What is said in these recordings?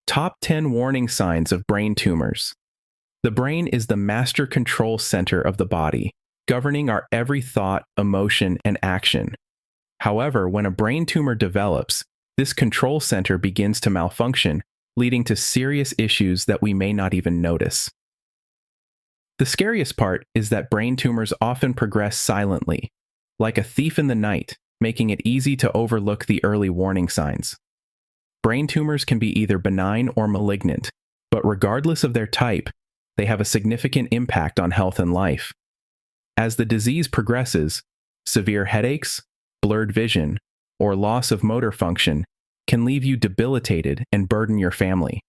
Top 10 warning signs of brain tumors. The brain is the master control center of the body, governing our every thought, emotion, and action. However, when a brain tumor develops, this control center begins to malfunction, leading to serious issues that we may not even notice. The scariest part is that brain tumors often progress silently, like a thief in the night, making it easy to overlook the early warning signs. Brain tumors can be either benign or malignant, but regardless of their type, they have a significant impact on health and life. As the disease progresses, severe headaches, blurred vision, or loss of motor function can leave you debilitated and burden your family.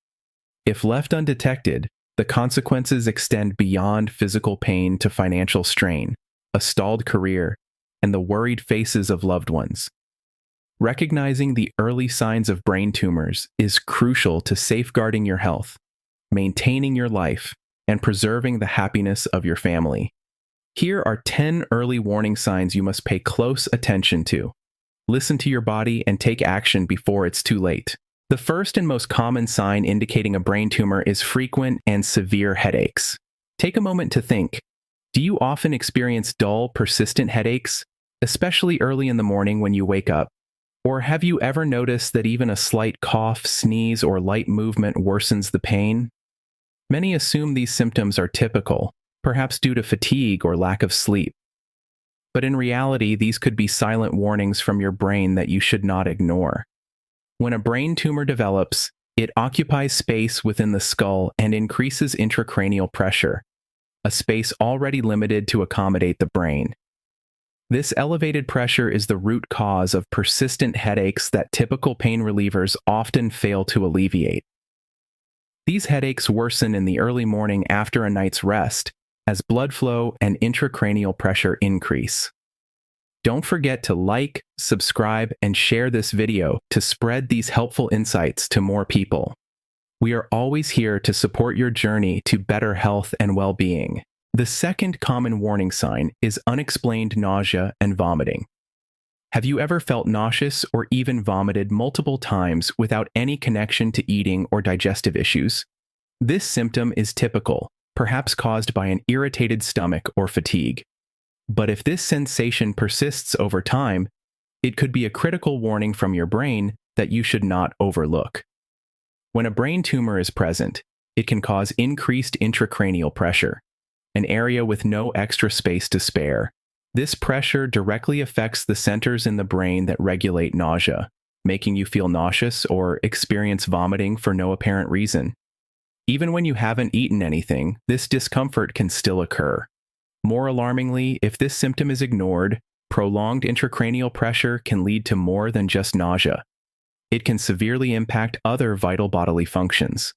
If left undetected, the consequences extend beyond physical pain to financial strain, a stalled career, and the worried faces of loved ones. Recognizing the early signs of brain tumors is crucial to safeguarding your health, maintaining your life, and preserving the happiness of your family. Here are 10 early warning signs you must pay close attention to. Listen to your body and take action before it's too late. The first and most common sign indicating a brain tumor is frequent and severe headaches. Take a moment to think. Do you often experience dull, persistent headaches, especially early in the morning when you wake up? Or have you ever noticed that even a slight cough, sneeze, or light movement worsens the pain? Many assume these symptoms are typical, perhaps due to fatigue or lack of sleep. But in reality, these could be silent warnings from your brain that you should not ignore. When a brain tumor develops, it occupies space within the skull and increases intracranial pressure, a space already limited to accommodate the brain. This elevated pressure is the root cause of persistent headaches that typical pain relievers often fail to alleviate. These headaches worsen in the early morning after a night's rest, as blood flow and intracranial pressure increase. Don't forget to like, subscribe, and share this video to spread these helpful insights to more people. We are always here to support your journey to better health and well-being. The second common warning sign is unexplained nausea and vomiting. Have you ever felt nauseous or even vomited multiple times without any connection to eating or digestive issues? This symptom is typical, perhaps caused by an irritated stomach or fatigue. But if this sensation persists over time, it could be a critical warning from your brain that you should not overlook. When a brain tumor is present, it can cause increased intracranial pressure, an area with no extra space to spare. This pressure directly affects the centers in the brain that regulate nausea, making you feel nauseous or experience vomiting for no apparent reason. Even when you haven't eaten anything, this discomfort can still occur. More alarmingly, if this symptom is ignored, prolonged intracranial pressure can lead to more than just nausea. It can severely impact other vital bodily functions.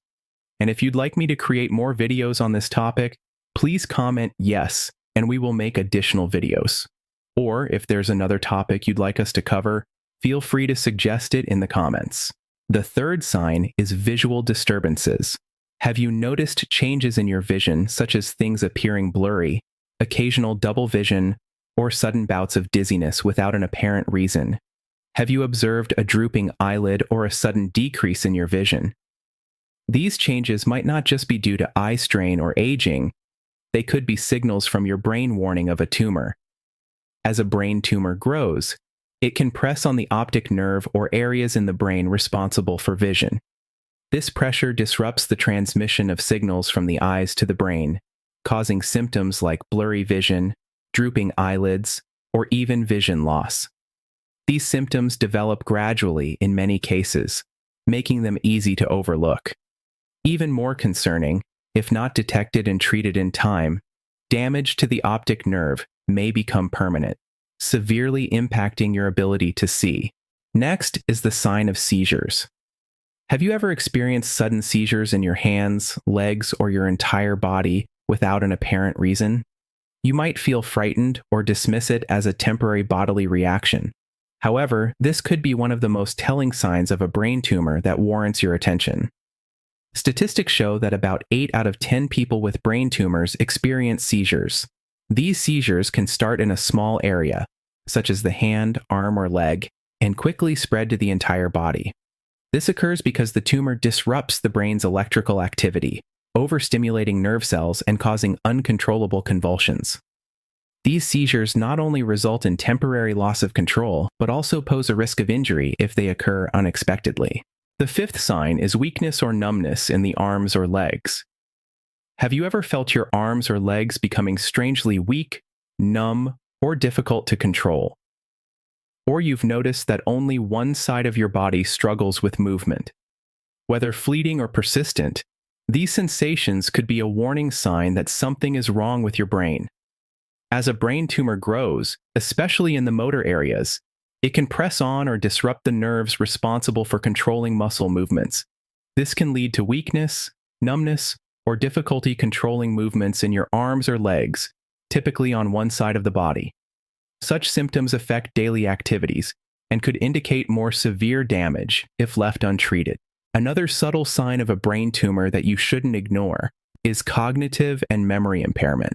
And if you'd like me to create more videos on this topic, please comment yes, and we will make additional videos. Or if there's another topic you'd like us to cover, feel free to suggest it in the comments. The third sign is visual disturbances. Have you noticed changes in your vision, such as things appearing blurry, occasional double vision, or sudden bouts of dizziness without an apparent reason? Have you observed a drooping eyelid or a sudden decrease in your vision? These changes might not just be due to eye strain or aging. They could be signals from your brain warning of a tumor. As a brain tumor grows, it can press on the optic nerve or areas in the brain responsible for vision. This pressure disrupts the transmission of signals from the eyes to the brain, causing symptoms like blurry vision, drooping eyelids, or even vision loss. These symptoms develop gradually in many cases, making them easy to overlook. Even more concerning, if not detected and treated in time, damage to the optic nerve may become permanent, severely impacting your ability to see. Next is the sign of seizures. Have you ever experienced sudden seizures in your hands, legs, or your entire body without an apparent reason? You might feel frightened or dismiss it as a temporary bodily reaction. However, this could be one of the most telling signs of a brain tumor that warrants your attention. Statistics show that about 8 out of 10 people with brain tumors experience seizures. These seizures can start in a small area, such as the hand, arm, or leg, and quickly spread to the entire body. This occurs because the tumor disrupts the brain's electrical activity, overstimulating nerve cells and causing uncontrollable convulsions. These seizures not only result in temporary loss of control, but also pose a risk of injury if they occur unexpectedly. The fifth sign is weakness or numbness in the arms or legs. Have you ever felt your arms or legs becoming strangely weak, numb, or difficult to control? Or you've noticed that only one side of your body struggles with movement? Whether fleeting or persistent, these sensations could be a warning sign that something is wrong with your brain. As a brain tumor grows, especially in the motor areas, it can press on or disrupt the nerves responsible for controlling muscle movements. This can lead to weakness, numbness, or difficulty controlling movements in your arms or legs, typically on one side of the body. Such symptoms affect daily activities and could indicate more severe damage if left untreated. Another subtle sign of a brain tumor that you shouldn't ignore is cognitive and memory impairment.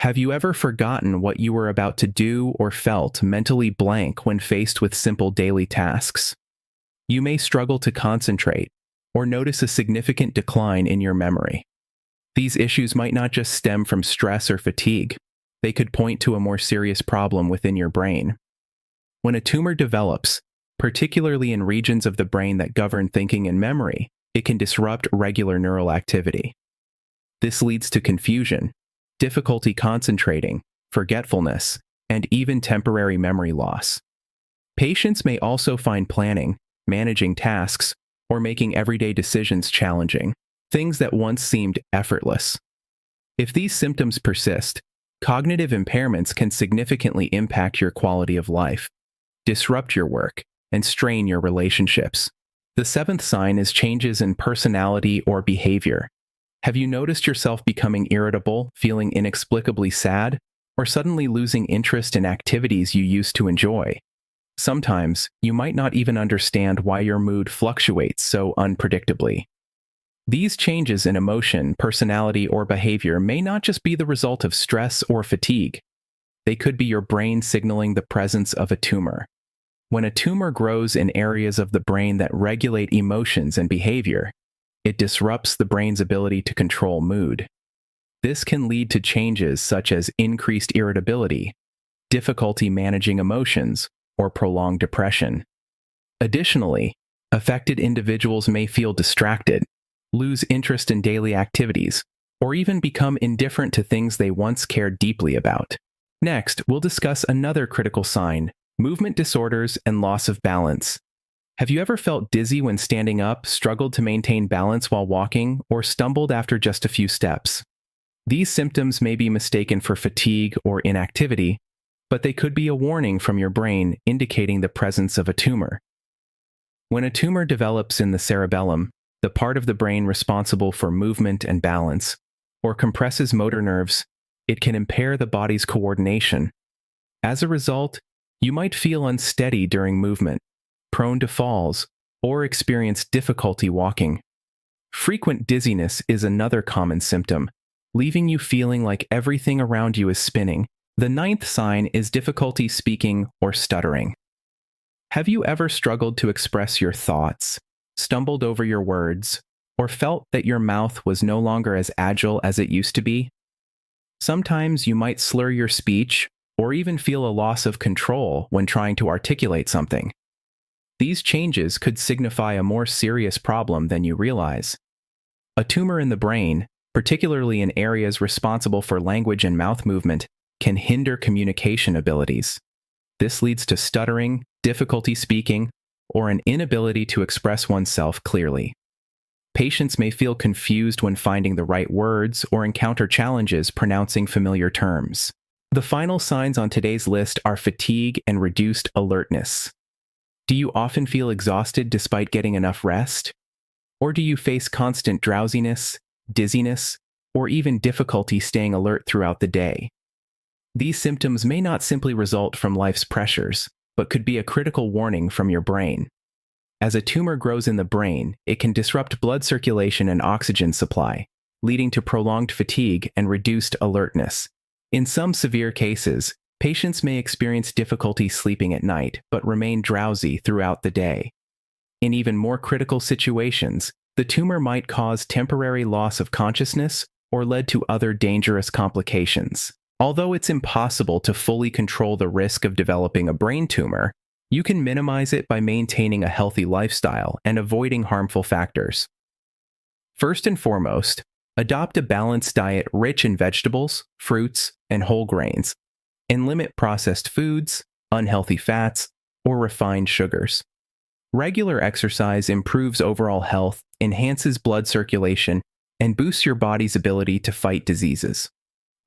Have you ever forgotten what you were about to do or felt mentally blank when faced with simple daily tasks? You may struggle to concentrate or notice a significant decline in your memory. These issues might not just stem from stress or fatigue. They could point to a more serious problem within your brain. When a tumor develops, particularly in regions of the brain that govern thinking and memory, it can disrupt regular neural activity. This leads to confusion, difficulty concentrating, forgetfulness, and even temporary memory loss. Patients may also find planning, managing tasks, or making everyday decisions challenging, things that once seemed effortless. If these symptoms persist, cognitive impairments can significantly impact your quality of life, disrupt your work, and strain your relationships. The seventh sign is changes in personality or behavior. Have you noticed yourself becoming irritable, feeling inexplicably sad, or suddenly losing interest in activities you used to enjoy? Sometimes, you might not even understand why your mood fluctuates so unpredictably. These changes in emotion, personality, or behavior may not just be the result of stress or fatigue. They could be your brain signaling the presence of a tumor. When a tumor grows in areas of the brain that regulate emotions and behavior, it disrupts the brain's ability to control mood. This can lead to changes such as increased irritability, difficulty managing emotions, or prolonged depression. Additionally, affected individuals may feel distracted, lose interest in daily activities, or even become indifferent to things they once cared deeply about. Next, we'll discuss another critical sign: movement disorders and loss of balance. Have you ever felt dizzy when standing up, struggled to maintain balance while walking, or stumbled after just a few steps? These symptoms may be mistaken for fatigue or inactivity, but they could be a warning from your brain indicating the presence of a tumor. When a tumor develops in the cerebellum, the part of the brain responsible for movement and balance, or compresses motor nerves, it can impair the body's coordination. As a result, you might feel unsteady during movement, prone to falls, or experience difficulty walking. Frequent dizziness is another common symptom, leaving you feeling like everything around you is spinning. The ninth sign is difficulty speaking or stuttering. Have you ever struggled to express your thoughts, stumbled over your words, or felt that your mouth was no longer as agile as it used to be? Sometimes you might slur your speech or even feel a loss of control when trying to articulate something. These changes could signify a more serious problem than you realize. A tumor in the brain, particularly in areas responsible for language and mouth movement, can hinder communication abilities. This leads to stuttering, difficulty speaking, or an inability to express oneself clearly. Patients may feel confused when finding the right words or encounter challenges pronouncing familiar terms. The final signs on today's list are fatigue and reduced alertness. Do you often feel exhausted despite getting enough rest? Or do you face constant drowsiness, dizziness, or even difficulty staying alert throughout the day? These symptoms may not simply result from life's pressures, but could be a critical warning from your brain. As a tumor grows in the brain, it can disrupt blood circulation and oxygen supply, leading to prolonged fatigue and reduced alertness. In some severe cases, patients may experience difficulty sleeping at night, but remain drowsy throughout the day. In even more critical situations, the tumor might cause temporary loss of consciousness or lead to other dangerous complications. Although it's impossible to fully control the risk of developing a brain tumor, you can minimize it by maintaining a healthy lifestyle and avoiding harmful factors. First and foremost, adopt a balanced diet rich in vegetables, fruits, and whole grains, and limit processed foods, unhealthy fats, or refined sugars. Regular exercise improves overall health, enhances blood circulation, and boosts your body's ability to fight diseases.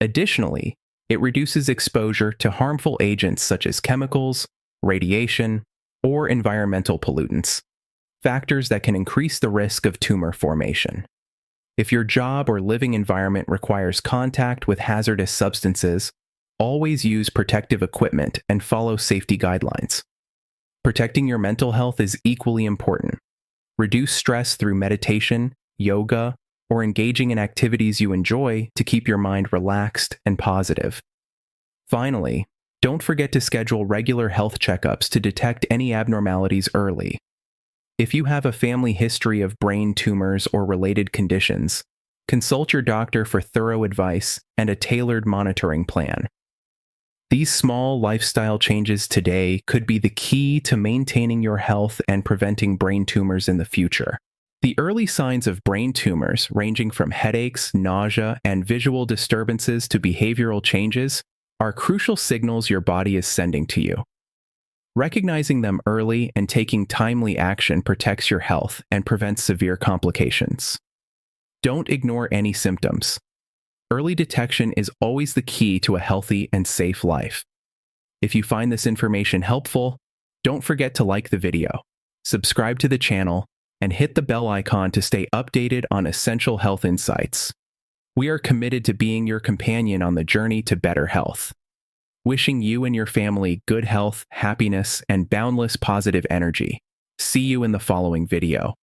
Additionally, it reduces exposure to harmful agents such as chemicals, radiation, or environmental pollutants, factors that can increase the risk of tumor formation. If your job or living environment requires contact with hazardous substances, always use protective equipment and follow safety guidelines. Protecting your mental health is equally important. Reduce stress through meditation, yoga, or engaging in activities you enjoy to keep your mind relaxed and positive. Finally, don't forget to schedule regular health checkups to detect any abnormalities early. If you have a family history of brain tumors or related conditions, consult your doctor for thorough advice and a tailored monitoring plan. These small lifestyle changes today could be the key to maintaining your health and preventing brain tumors in the future. The early signs of brain tumors, ranging from headaches, nausea, and visual disturbances to behavioral changes, are crucial signals your body is sending to you. Recognizing them early and taking timely action protects your health and prevents severe complications. Don't ignore any symptoms. Early detection is always the key to a healthy and safe life. If you find this information helpful, don't forget to like the video, subscribe to the channel, and hit the bell icon to stay updated on essential health insights. We are committed to being your companion on the journey to better health. Wishing you and your family good health, happiness, and boundless positive energy. See you in the following video.